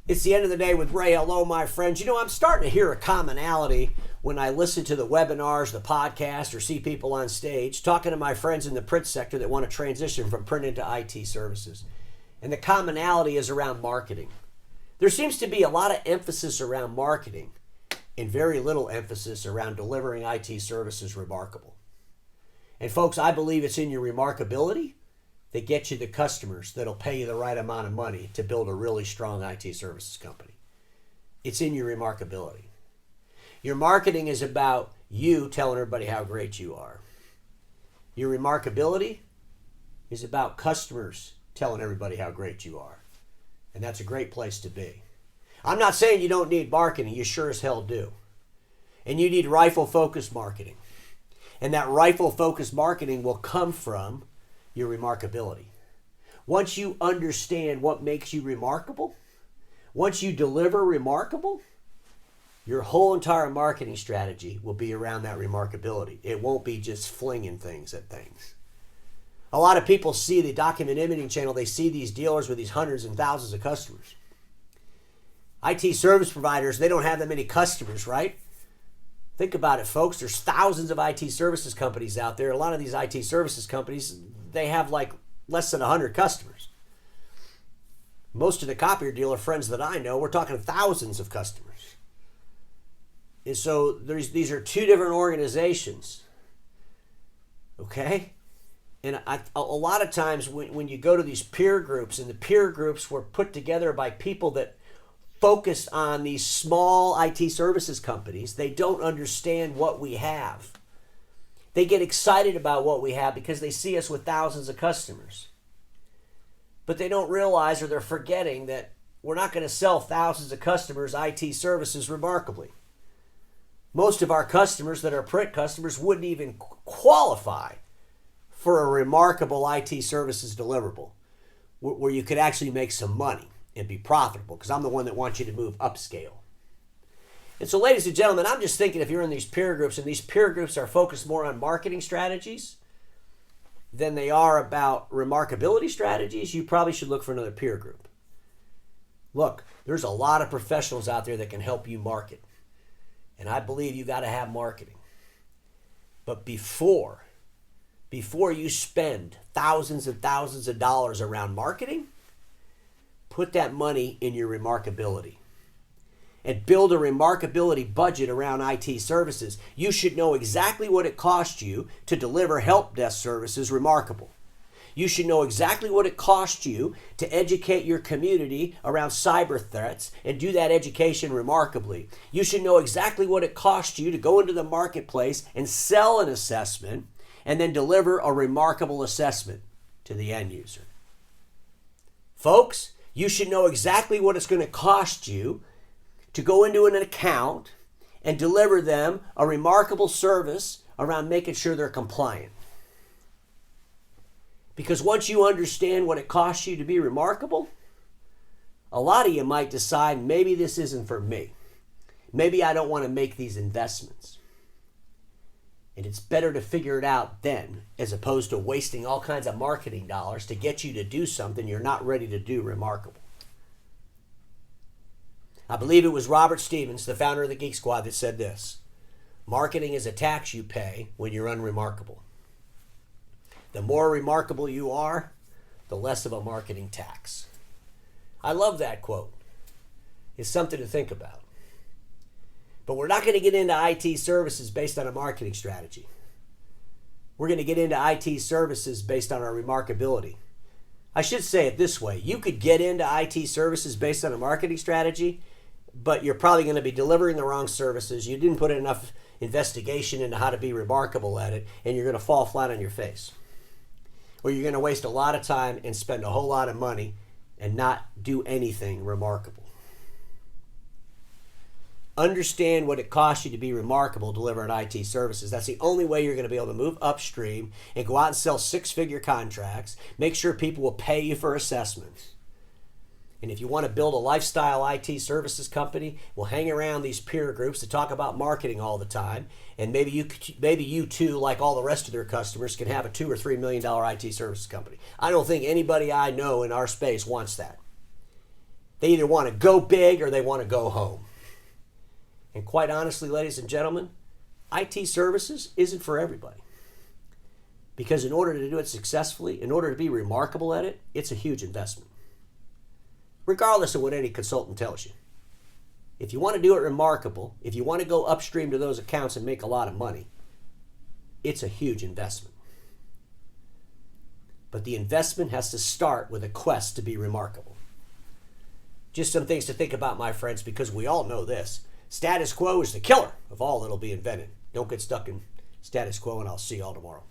It's the end of the day with Ray. Hello, my friends. You know, I'm starting to hear a commonality when I listen to the webinars, the podcast, or see people on stage talking to my friends in the print sector that want to transition from print into IT services. And the commonality is around marketing. There seems to be a lot of emphasis around marketing and very little emphasis around delivering IT services remarkable. And folks, I believe it's in your remarkability that gets you the customers that'll pay you the right amount of money to build a really strong IT services company. It's in your remarkability. Your marketing is about you telling everybody how great you are. Your remarkability is about customers telling everybody how great you are. And that's a great place to be. I'm not saying you don't need marketing. You sure as hell do. And you need rifle-focused marketing. And that rifle-focused marketing will come from your remarkability. Once you understand what makes you remarkable, once you deliver remarkable, your whole entire marketing strategy will be around that remarkability. It won't be just flinging things at things. A lot of people see the document imaging channel. They see these dealers with these hundreds and thousands of customers. IT service providers, they don't have that many customers, right? Think about it, folks. There's thousands of IT services companies out there. A lot of these IT services companies, they have like less than 100 customers. Most of the copier dealer friends that I know, we're talking thousands of customers. And so these are two different organizations, okay? And a lot of times when you go to these peer groups, and the peer groups were put together by people that focus on these small IT services companies, they don't understand what we have. They get excited about what we have because they see us with thousands of customers. But they don't realize, or they're forgetting, that we're not going to sell thousands of customers IT services remarkably. Most of our customers that are print customers wouldn't even qualify for a remarkable IT services deliverable where you could actually make some money and be profitable, because I'm the one that wants you to move upscale. And so, ladies and gentlemen, I'm just thinking if you're in these peer groups, and these peer groups are focused more on marketing strategies than they are about remarkability strategies, you probably should look for another peer group. Look, there's a lot of professionals out there that can help you market. And I believe you got to have marketing. But before you spend thousands and thousands of dollars around marketing, put that money in your remarkability and build a remarkability budget around IT services. You should know exactly what it costs you to deliver help desk services remarkable. You should know exactly what it costs you to educate your community around cyber threats and do that education remarkably. You should know exactly what it costs you to go into the marketplace and sell an assessment and then deliver a remarkable assessment to the end user. Folks, you should know exactly what it's going to cost you to go into an account and deliver them a remarkable service around making sure they're compliant. Because once you understand what it costs you to be remarkable, a lot of you might decide, maybe this isn't for me. Maybe I don't want to make these investments. And it's better to figure it out then, as opposed to wasting all kinds of marketing dollars to get you to do something you're not ready to do remarkable. I believe it was Robert Stevens, the founder of the Geek Squad, that said this: marketing is a tax you pay when you're unremarkable. The more remarkable you are, the less of a marketing tax. I love that quote. It's something to think about. But we're not going to get into IT services based on a marketing strategy. We're going to get into IT services based on our remarkability. I should say it this way. You could get into IT services based on a marketing strategy, but you're probably going to be delivering the wrong services. You didn't put enough investigation into how to be remarkable at it, and you're going to fall flat on your face. Or you're going to waste a lot of time and spend a whole lot of money and not do anything remarkable. Understand what it costs you to be remarkable delivering IT services. That's the only way you're going to be able to move upstream and go out and sell six-figure contracts. Make sure people will pay you for assessments. And if you want to build a lifestyle IT services company, we'll hang around these peer groups to talk about marketing all the time. And maybe you too, like all the rest of their customers, can have a $2 or $3 million IT services company. I don't think anybody I know in our space wants that. They either want to go big or they want to go home. And quite honestly, ladies and gentlemen, IT services isn't for everybody. Because in order to do it successfully, in order to be remarkable at it, it's a huge investment. Regardless of what any consultant tells you. If you want to do it remarkable, if you want to go upstream to those accounts and make a lot of money, it's a huge investment. But the investment has to start with a quest to be remarkable. Just some things to think about, my friends, because we all know this. Status quo is the killer of all that'll be invented. Don't get stuck in status quo, and I'll see you all tomorrow.